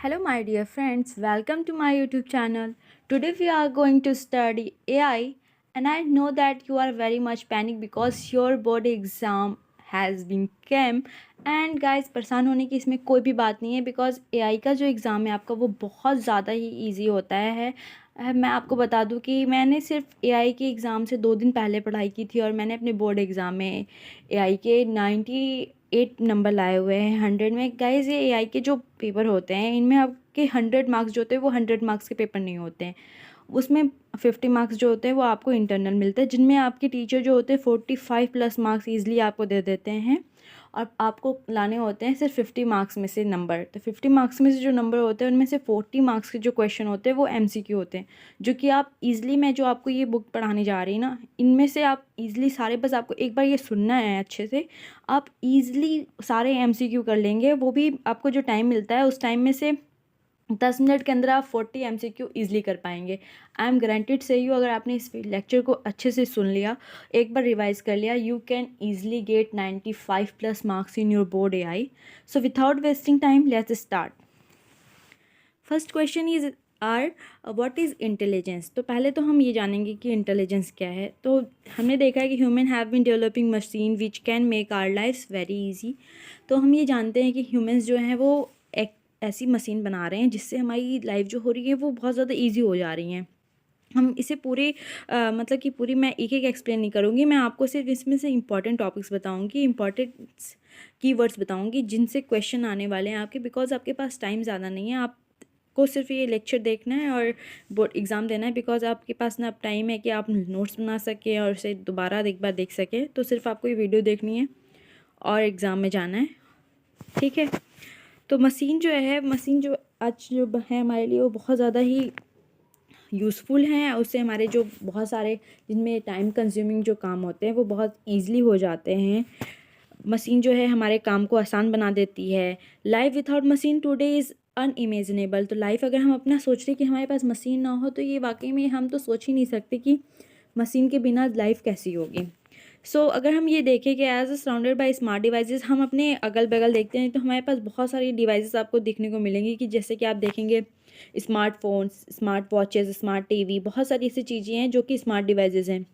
Hello, my dear friends. Welcome to my YouTube channel. Today we are going to study AI, and I know that you are very much panicked because your board exam has been came. And guys, परेशान होने की इसमें कोई भी बात नहीं है because AI का जो एग्ज़ाम है आपका वो बहुत ज़्यादा ही इजी होता है। मैं आपको बता दूं कि मैंने सिर्फ AI के एग्ज़ाम से 2 दिन पहले पढ़ाई की थी और मैंने अपने बोर्ड एग्ज़ाम में AI के 98 नंबर लाए हुए हैं 100 में। गाइस ये AI के जो पेपर होते हैं इनमें आपके 100 मार्क्स जो होते हैं वो 100 मार्क्स के पेपर नहीं होते हैं। उसमें 50 मार्क्स जो होते हैं वो आपको इंटरनल मिलते हैं, जिनमें आपके टीचर जो होते हैं 45 प्लस मार्क्स ईजिली आपको दे देते हैं और आपको लाने होते हैं सिर्फ 50 मार्क्स में से नंबर। तो 50 मार्क्स में से जो नंबर होते हैं उनमें से 40 मार्क्स के जो क्वेश्चन होते हैं वो MCQ होते हैं, जो कि आप ईजिली, मैं जो आपको ये बुक पढ़ाने जा रही ना, इनमें से आप ईजिली सारे, बस आपको एक बार ये सुनना है अच्छे से, आप ईजिली सारे MCQ कर लेंगे। वो भी आपको जो टाइम मिलता है उस टाइम में से 10 मिनट के अंदर आप 40 MCQ ईजिली कर पाएंगे। आई एम गारंटेड से यू, अगर आपने इस लेक्चर को अच्छे से सुन लिया, एक बार रिवाइज कर लिया, you can easily get 95 plus marks in your board AI। So without wasting time let's start. First question is are what is intelligence. तो पहले तो हम ये जानेंगे कि इंटेलिजेंस क्या है। तो हमने देखा है कि human have been developing machine which can make our lifes very easy. तो हम ये जानते हैं कि ह्यूमंस जो हैं वो एक ऐसी मशीन बना रहे हैं जिससे हमारी लाइफ जो हो रही है वो बहुत ज़्यादा ईजी हो जा रही हैं। हम इसे पूरे मतलब कि पूरी मैं एक एक एक्सप्लेन नहीं करूँगी, मैं आपको सिर्फ इसमें से इंपॉर्टेंट टॉपिक्स बताऊँगी, इंपॉर्टेंट कीवर्ड्स बताऊँगी जिनसे क्वेश्चन आने वाले हैं आपके, बिकॉज आपके पास टाइम ज़्यादा नहीं है। आपको सिर्फ ये लेक्चर देखना है और बोर्ड एग्ज़ाम देना है, बिकॉज आपके पास ना अब टाइम है कि आप नोट्स बना सकें और उसे दोबारा एक बार देख सकें। तो सिर्फ आपको ये वीडियो देखनी है और एग्ज़ाम में जाना है, ठीक है। तो मशीन जो आज जो है हमारे लिए वो बहुत ज़्यादा ही यूज़फुल हैं। उससे हमारे जो बहुत सारे जिनमें टाइम कंज्यूमिंग जो काम होते हैं वो बहुत ईजिली हो जाते हैं। मशीन जो है हमारे काम को आसान बना देती है। Life without machine today is unimaginable. तो लाइफ अगर हम अपना सोच रहे कि हमारे पास मशीन ना हो तो ये वाकई में हम तो सोच ही नहीं सकते कि मशीन के बिना लाइफ कैसी होगी। अगर हम ये देखें कि as a surrounded by smart devices, हम अपने अगल बगल देखते हैं तो हमारे पास बहुत सारी डिवाइसेस आपको दिखने को मिलेंगी, कि जैसे कि आप देखेंगे smartphones, smart watches, smart TV, बहुत सारी ऐसी चीज़ें हैं जो कि स्मार्ट डिवाइसेस हैं।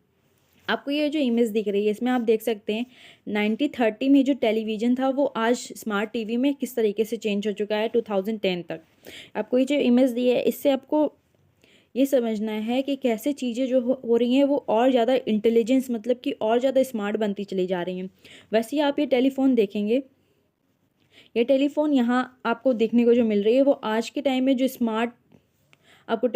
आपको ये जो इमेज दिख रही है इसमें आप देख सकते हैं 1930 में जो टेलीविज़न था वो आज स्मार्ट टीवी में किस तरीके से चेंज हो चुका है 2010 तक। आपको ये जो इमेज दी है इससे आपको ये समझना है कि कैसे चीज़ें जो हो रही हैं वो और ज़्यादा इंटेलिजेंस, मतलब कि और ज़्यादा स्मार्ट बनती चली जा रही हैं। वैसे ही आप ये टेलीफोन देखेंगे, ये टेलीफोन यहाँ आपको देखने को जो मिल रही है वो आज के टाइम में जो स्मार्ट आपको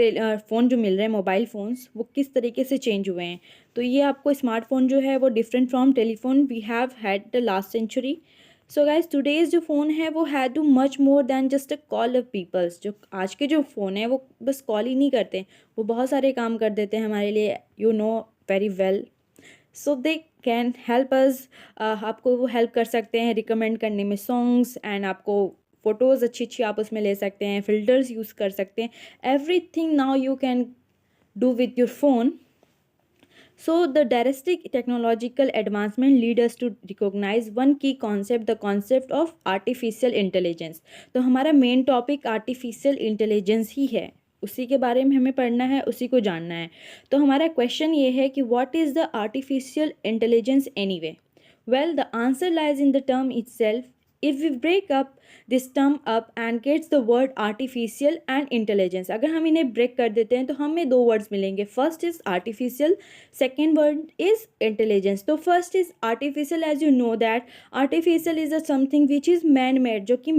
फ़ोन जो मिल रहे हैं, मोबाइल फ़ोन्स, वो किस तरीके से चेंज हुए हैं। तो ये आपको स्मार्टफोन जो है वो different from telephone we have had the last century. So guys today's जो फ़ोन है वो had do much more than just a call of peoples. जो आज के जो फ़ोन है वो बस कॉल ही नहीं करते, वो बहुत सारे काम कर देते हैं हमारे लिए, you know very well. So they can help us, आपको वो हेल्प कर सकते हैं रिकमेंड करने में सॉन्ग्स, एंड आपको फ़ोटोज़ अच्छी अच्छी आप उसमें ले सकते हैं, फ़िल्टर्स यूज़ कर सकते हैं। Everything now you can do with your phone. So the drastic technological advancement lead us to recognize one key concept, the concept of artificial intelligence। तो हमारा मेन टॉपिक आर्टिफिशियल इंटेलिजेंस ही है, उसी के बारे में हमें पढ़ना है, उसी को जानना है। तो हमारा क्वेश्चन ये है कि what is the artificial intelligence anyway. Well the answer lies in the term itself. If we break up this term up and gets the word artificial and intelligence, अगर हम इन्हें ब्रेक कर देते हैं तो हमें दो वर्ड्स मिलेंगे। First is artificial, second word is intelligence. तो first is artificial, as you know that artificial is a something which is man made, जो कि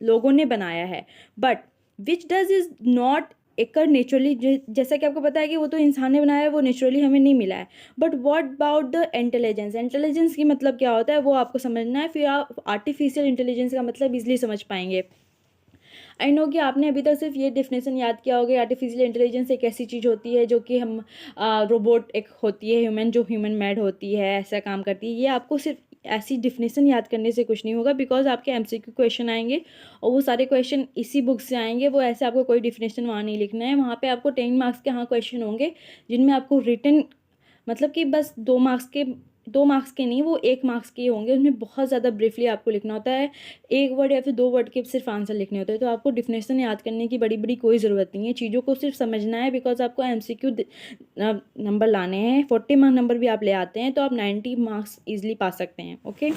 लोगों ने बनाया है, but which does is not occur naturally. जैसा कि आपको पता है कि वो तो इंसान ने बनाया है, वो नेचुरली हमें नहीं मिला है। But what about the intelligence, intelligence की मतलब क्या होता है वो आपको समझना है, फिर आप आर्टिफिशियल इंटेलिजेंस का मतलब इजीली समझ पाएंगे। आई नो कि आपने अभी तक सिर्फ ये डेफिनेशन याद किया होगा, आर्टिफिशियल इंटेलिजेंस एक ऐसी चीज़ होती है जो कि हम रोबोट एक होती है ह्यूमन, जो ह्यूमन मेड होती है, ऐसा काम करती है। ये आपको सिर्फ ऐसी डेफिनेशन याद करने से कुछ नहीं होगा, बिकॉज आपके MCQ क्वेश्चन आएंगे और वो सारे क्वेश्चन इसी बुक से आएंगे। वो ऐसे आपको कोई डेफिनेशन वहाँ नहीं लिखना है, वहाँ पे आपको 10 मार्क्स के हाँ क्वेश्चन होंगे जिनमें आपको रिटन, मतलब कि बस 2 मार्क्स के 2 मार्क्स के नहीं, वो 1 मार्क्स के होंगे। उसमें बहुत ज़्यादा ब्रीफली आपको लिखना होता है, 1 वर्ड या फिर 2 वर्ड के सिर्फ आंसर लिखने होते हैं। तो आपको डिफिनेशन याद करने की बड़ी बड़ी कोई ज़रूरत नहीं है, चीज़ों को सिर्फ समझना है, बिकॉज आपको MCQ नंबर लाने हैं। 40 मार्क नंबर भी आप ले आते हैं तो आप 90 मार्क्स ईजिली पा सकते हैं। Okay,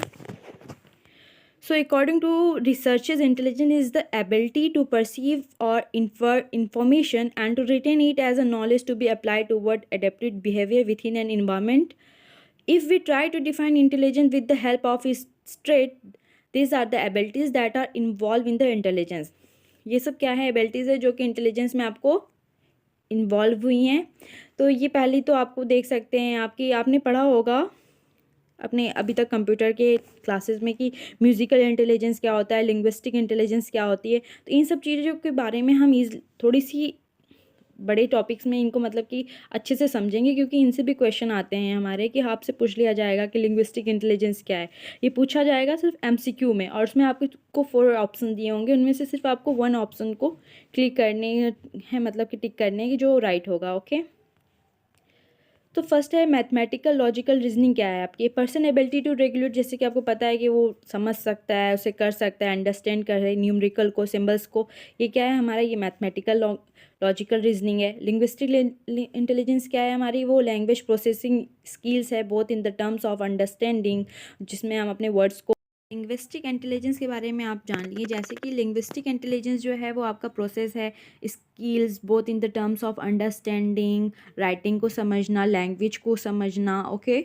so according to researchers, intelligence is the ability to perceive or infer information and to retain it as a knowledge to be applied toward adaptive behavior within an environment. If we try to define intelligence with the help of its trait, these are the abilities that are involved in the intelligence. ये सब क्या है? Abilities है जो कि intelligence में आपको involve हुई हैं। तो ये पहली तो आपको देख सकते हैं, आपने पढ़ा होगा अपने अभी तक कंप्यूटर के क्लासेस में कि म्यूज़िकल इंटेलिजेंस क्या होता है, लिंग्विस्टिक इंटेलिजेंस क्या होती है। तो इन सब चीज़ों के बारे में हम थोड़ी सी बड़े टॉपिक्स में इनको मतलब कि अच्छे से समझेंगे, क्योंकि इनसे भी क्वेश्चन आते हैं हमारे कि आपसे पूछ लिया जाएगा कि लिंग्विस्टिक इंटेलिजेंस क्या है। ये पूछा जाएगा सिर्फ MCQ में, और उसमें आपको 4 ऑप्शन दिए होंगे, उनमें से सिर्फ आपको 1 ऑप्शन को क्लिक करने हैं, मतलब कि टिक करने की, जो राइट होगा। ओके, तो फर्स्ट है मैथमेटिकल लॉजिकल रीजनिंग। क्या है आपकी? पर्सन एबिलिटी टू रेगुलेट, जैसे कि आपको पता है कि वो समझ सकता है, उसे कर सकता है, अंडरस्टैंड कर रहे न्यूमेरिकल को, सिंबल्स को। ये क्या है हमारा? ये मैथमेटिकल लॉजिकल रीजनिंग है। लिंग्विस्टिक इंटेलिजेंस क्या है हमारी? वो लैंग्वेज प्रोसेसिंग स्किल्स है, both in the terms of understanding, जिसमें हम अपने वर्ड्स को। लिंग्विस्टिक इंटेलिजेंस के बारे में आप जान लिए, जैसे कि लिंग्विस्टिक इंटेलिजेंस जो है वो आपका प्रोसेस है, skills both in the terms of understanding, writing को समझना, लैंग्वेज को समझना। ओके,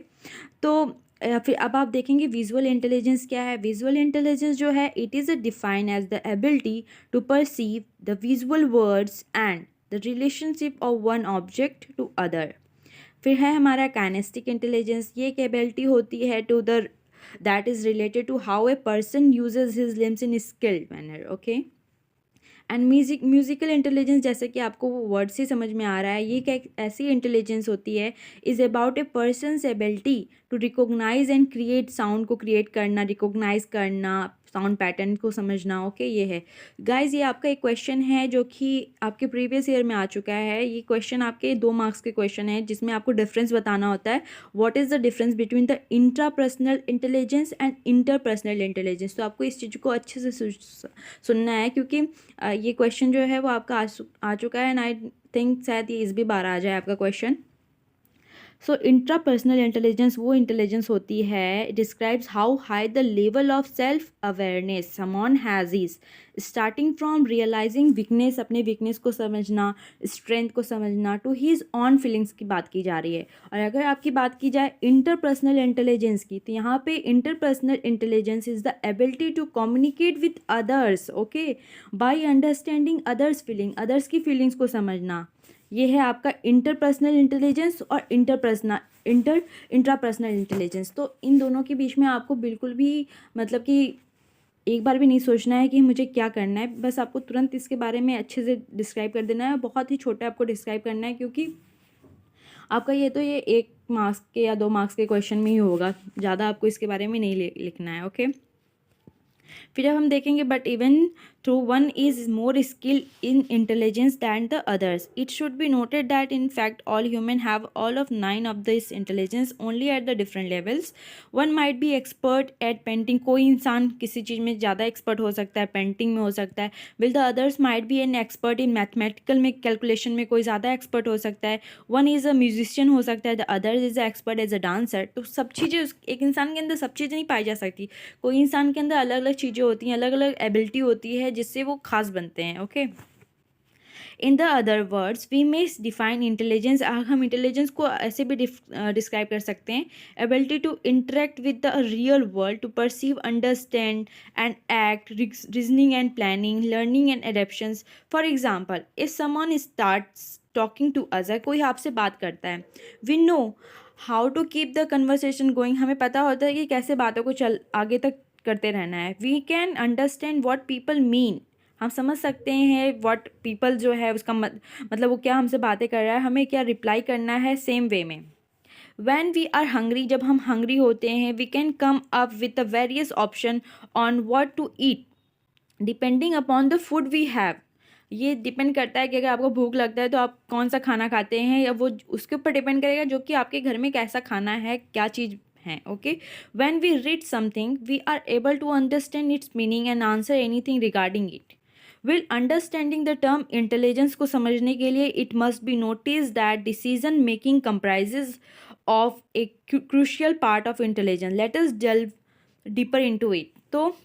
तो फिर अब आप देखेंगे विजुअल इंटेलिजेंस क्या है। विजुअल इंटेलिजेंस जो है, it is defined as the ability to perceive the visual words and the relationship of one object to other. फिर है हमारा काइनेस्टिक इंटेलिजेंस। ये एक एबिलिटी होती है to the that is related to how a person uses his limbs in a skilled manner. Okay, and musical intelligence, जैसे कि आपको वो वर्ड से समझ में आ रहा है, ये क्या ऐसी इंटेलिजेंस होती है, is about a person's ability to recognise and create, sound को क्रिएट करना, रिकॉग्नाइज करना, साउंड पैटर्न को समझना। ओके, ये है गाइज। ये आपका एक क्वेश्चन है जो कि आपके प्रीवियस ईयर में आ चुका है। ये क्वेश्चन आपके 2 मार्क्स के क्वेश्चन है, जिसमें आपको डिफरेंस बताना होता है, what is the difference between the intrapersonal intelligence and interpersonal intelligence. तो आपको इस चीज़ को अच्छे से सुनना है, क्योंकि ये क्वेश्चन जो है वो आपका आ चुका है, एंड आई थिंक शायद ये इस भी बार आ जाए आपका क्वेश्चन। सो इंट्रापर्सनल इंटेलिजेंस वो इंटेलिजेंस होती है, describes how high the level of self awareness someone has is, starting from realising weakness, अपने वीकनेस को समझना, स्ट्रेंथ को समझना, टू हीज ऑन फीलिंग्स की बात की जा रही है। और अगर आपकी बात की जाए इंटरपर्सनल इंटेलिजेंस की, तो यहाँ पे interpersonal intelligence is the ability to communicate with others, okay, by understanding others feeling, others की फीलिंग्स को समझना। ये है आपका इंटरपर्सनल इंटेलिजेंस और इंट्रापर्सनल इंटेलिजेंस। तो इन दोनों के बीच में आपको बिल्कुल भी मतलब कि एक बार भी नहीं सोचना है कि मुझे क्या करना है, बस आपको तुरंत इसके बारे में अच्छे से डिस्क्राइब कर देना है। बहुत ही छोटा आपको डिस्क्राइब करना है, क्योंकि आपका ये 1 मार्क्स के या 2 मार्क्स के क्वेश्चन में ही होगा, ज़्यादा आपको इसके बारे में नहीं लिखना है। ओके, फिर अब हम देखेंगे, but even through one is more skill in intelligence than the others, it should be noted that in fact all human have all of 9 of this intelligence only at the different levels. One might be expert at painting, कोई इंसान किसी चीज़ में ज़्यादा expert हो सकता है, painting में हो सकता है, will the others might be an expert in mathematical में, कैलकुलेशन में कोई ज़्यादा एक्सपर्ट हो सकता है, वन इज़ अ म्यूजिशियन हो सकता है, the other is a expert as a dancer. तो सब चीज़ें एक इंसान के अंदर सब चीज़ें नहीं पाई जा सकती, कोई इंसान के अंदर अलग अलग चीज़ें होती हैं, अलग अलग एबिलिटी होती है, जिससे वो खास बनते हैं। Okay, in the other words we may define intelligence, हम इंटेलिजेंस को ऐसे भी डिस्क्राइब कर सकते हैं, ability to interact with the real world, to perceive, understand and act, reasoning and planning, learning and adaptations. For example, if someone starts talking to us, कोई आपसे बात करता है, we know how to keep the conversation going, हमें पता होता है कि कैसे बातों को आगे तक करते रहना है। We can understand what people mean, हम समझ सकते हैं व्हाट पीपल जो है उसका मतलब वो क्या हमसे बातें कर रहा है, हमें क्या रिप्लाई करना है सेम वे में। वैन वी आर हंग्री, जब हम हंग्री होते हैं, we can come up with the various option on what to eat depending upon the food we have. ये डिपेंड करता है कि अगर आपको भूख लगता है तो आप कौन सा खाना खाते हैं, या वो उसके ऊपर डिपेंड करेगा जो कि आपके घर में कैसा खाना है, क्या चीज़ हैं. Okay, when we read something we are able to understand its meaning and answer anything regarding it. Will understanding the term intelligence को समझने के लिए it must be notice that decision making comprises of a crucial part of intelligence. Let us delve deeper into it. तो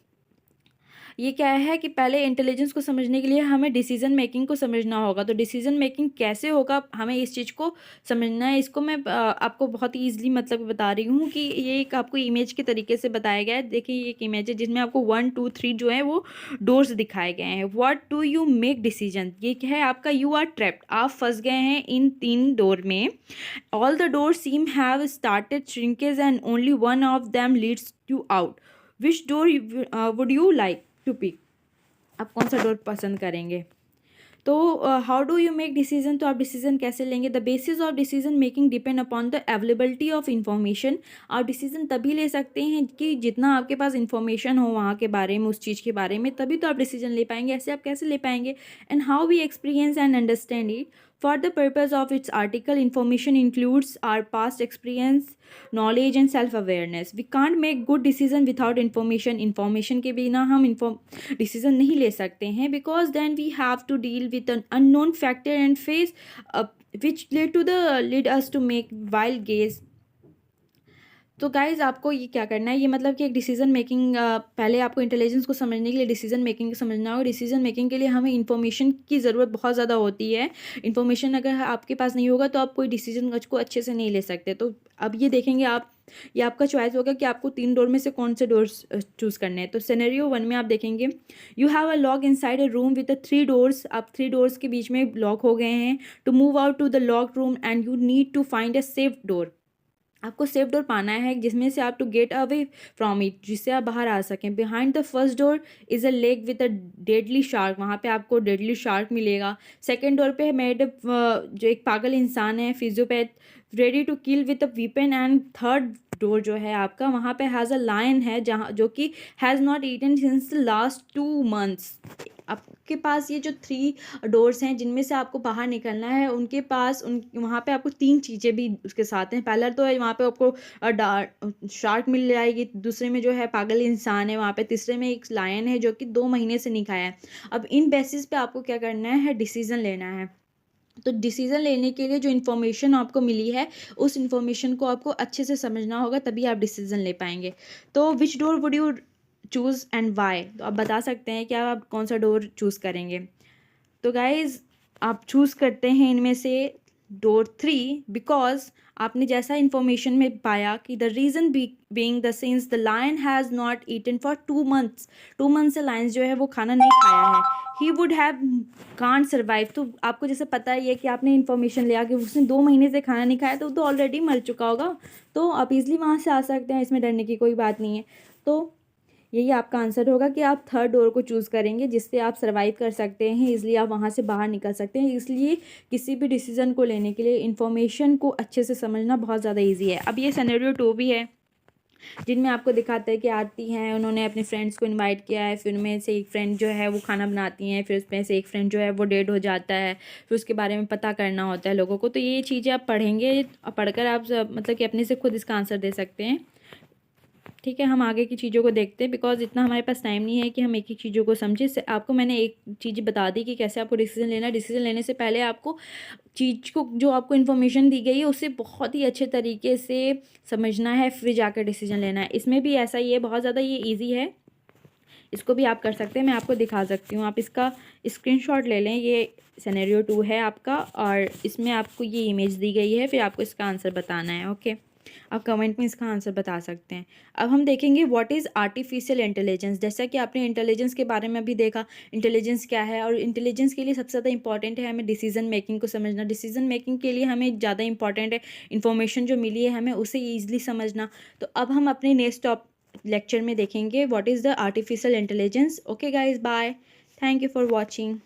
ये क्या है कि पहले इंटेलिजेंस को समझने के लिए हमें डिसीजन मेकिंग को समझना होगा. तो डिसीजन मेकिंग कैसे होगा, हमें इस चीज़ को समझना है. इसको मैं आपको बहुत ही ईजिली मतलब बता रही हूँ कि ये एक आपको इमेज के तरीके से बताया गया है. देखिए ये एक इमेज है जिसमें आपको 1 2 3 जो है वो डोर्स दिखाए गए हैं. What do you make decision, ये क्या है आपका यू आर ट्रैप्ड, आप फंस गए हैं इन 3 डोर में. All the door seem have started shrinkage and only one of them leads you out. Which door would you like to pick, आप कौन सा डोर पसंद करेंगे. तो how do you make decision, तो आप डिसीजन कैसे लेंगे. The basis of decision making depend upon the availability of information. आप डिसीजन तभी ले सकते हैं कि जितना आपके पास इंफॉर्मेशन हो वहाँ के बारे में, उस चीज़ के बारे में, तभी तो आप डिसीजन ले पाएंगे. ऐसे आप कैसे ले पाएंगे. And how we experience and understand it. For the purpose of its article, information includes our past experience, knowledge and self-awareness. We can't make good decision without information. Information के बिना हम decision नहीं ले सकते हैं, because then we have to deal with an unknown factor and face which lead us to make wild guess. तो guys आपको ये क्या करना है, ये मतलब कि एक डिसीजन मेकिंग, पहले आपको इंटेलिजेंस को समझने के लिए डिसीजन मेकिंग को समझना होगा. डिसीजन मेकिंग के लिए हमें इन्फॉर्मेशन की ज़रूरत बहुत ज़्यादा होती है. इन्फॉर्मेशन अगर आपके पास नहीं होगा तो आप कोई डिसीजन को अच्छे से नहीं ले सकते. तो अब ये देखेंगे आप, ये आपका चॉइस होगा कि आपको 3 डोर में से कौन से डोर्स चूज़ करने हैं. तो सिनेरियो 1 में आप देखेंगे you have a lock inside a room with 3 doors. आप 3 डोर्स के बीच में लॉक हो गए हैं. To move out to the lock room and you need to find a safe door. आपको सेफ डोर पाना है जिसमें से आप to get away from it, जिससे आप बाहर आ सकें. Behind the first door is a lake with a deadly shark. वहाँ पे आपको डेडली शार्क मिलेगा. सेकंड डोर पे मेड जो एक पागल इंसान है, psychopath, ready to kill with a weapon. And third door जो है आपका, वहाँ पे हैज़ अ लायन है जहाँ जो कि has not eaten since the last 2 months. आपके पास ये जो 3 डोर्स हैं जिनमें से आपको बाहर निकलना है, उनके पास वहाँ पे आपको 3 चीज़ें भी उसके साथ हैं. पहला तो है वहाँ पे आपको शार्क मिल जाएगी. दूसरे में जो है पागल इंसान है वहाँ पे. तीसरे में एक लायन है जो कि 2 महीने से नहीं खाया है. अब इन बेसिस पे आपको क्या करना है, डिसीज़न लेना है. तो डिसीज़न लेने के लिए जो इन्फॉर्मेशन आपको मिली है उस इन्फॉर्मेशन को आपको अच्छे से समझना होगा, तभी आप डिसीज़न ले पाएंगे. तो which door would you choose and why, तो आप बता सकते हैं कि आप कौन सा डोर चूज़ करेंगे. तो गाइज़ आप चूज़ करते हैं इनमें से डोर 3 बिकॉज आपने जैसा इन्फॉर्मेशन में पाया कि the reason being the since the lion has not eaten for 2 months. 2 months से लायन जो है वो खाना नहीं खाया है. He would have can't survive. तो आपको जैसे पता ही है कि आपने इन्फॉर्मेशन लिया कि उसने 2 महीने से खाना नहीं खाया, तो ऑलरेडी मर चुका होगा. तो आप इजली वहाँ से आ सकते हैं, इसमें डरने की कोई बात नहीं है. तो यही आपका आंसर होगा कि आप थर्ड डोर को चूज़ करेंगे, जिससे आप सर्वाइव कर सकते हैं, इसलिए आप वहाँ से बाहर निकल सकते हैं. इसलिए किसी भी डिसीज़न को लेने के लिए इन्फॉर्मेशन को अच्छे से समझना बहुत ज़्यादा इजी है. अब ये सिनेरियो 2 भी है जिनमें आपको दिखाता है कि आती हैं, उन्होंने अपने फ्रेंड्स को इनवाइट किया है. फिर उनमें से एक फ्रेंड जो है वो खाना बनाती हैं. फिर उसमें से एक फ्रेंड जो है वो डेड हो जाता है. फिर उसके बारे में पता करना होता है लोगों को. तो ये चीज़ें आप पढ़ेंगे, पढ़कर आप मतलब कि अपने से खुद इसका आंसर दे सकते हैं. ठीक है, हम आगे की चीज़ों को देखते हैं बिकॉज इतना हमारे पास टाइम नहीं है कि हम एक एक चीज़ों को समझें. आपको मैंने एक चीज़ बता दी कि कैसे आपको डिसीजन लेना है. डिसीजन लेने से पहले आपको चीज़ को, जो आपको इन्फॉर्मेशन दी गई है, उसे बहुत ही अच्छे तरीके से समझना है, फिर जाकर डिसीजन लेना है. इसमें भी ऐसा ही है, बहुत ज़्यादा ये ईजी है, इसको भी आप कर सकते हैं. मैं आपको दिखा सकती हूँ, आप इसका स्क्रीनशॉट ले लें. ये सिनेरियो 2 है आपका और इसमें आपको ये इमेज दी गई है. फिर आपको इसका आंसर बताना है. ओके, आप कमेंट में इसका आंसर बता सकते हैं. अब हम देखेंगे व्हाट इज़ आर्टिफिशियल इंटेलिजेंस. जैसा कि आपने इंटेलिजेंस के बारे में अभी देखा, इंटेलिजेंस क्या है, और इंटेलिजेंस के लिए सबसे ज़्यादा इंपॉर्टेंट है हमें डिसीजन मेकिंग को समझना. डिसीजन मेकिंग के लिए हमें ज़्यादा इंपॉर्टेंट है इन्फॉर्मेशन जो मिली है हमें उसे ईजिली समझना. तो अब हम अपने नेक्स्ट लेक्चर में देखेंगे what is the artificial intelligence. Okay guys, bye. Thank you for watching.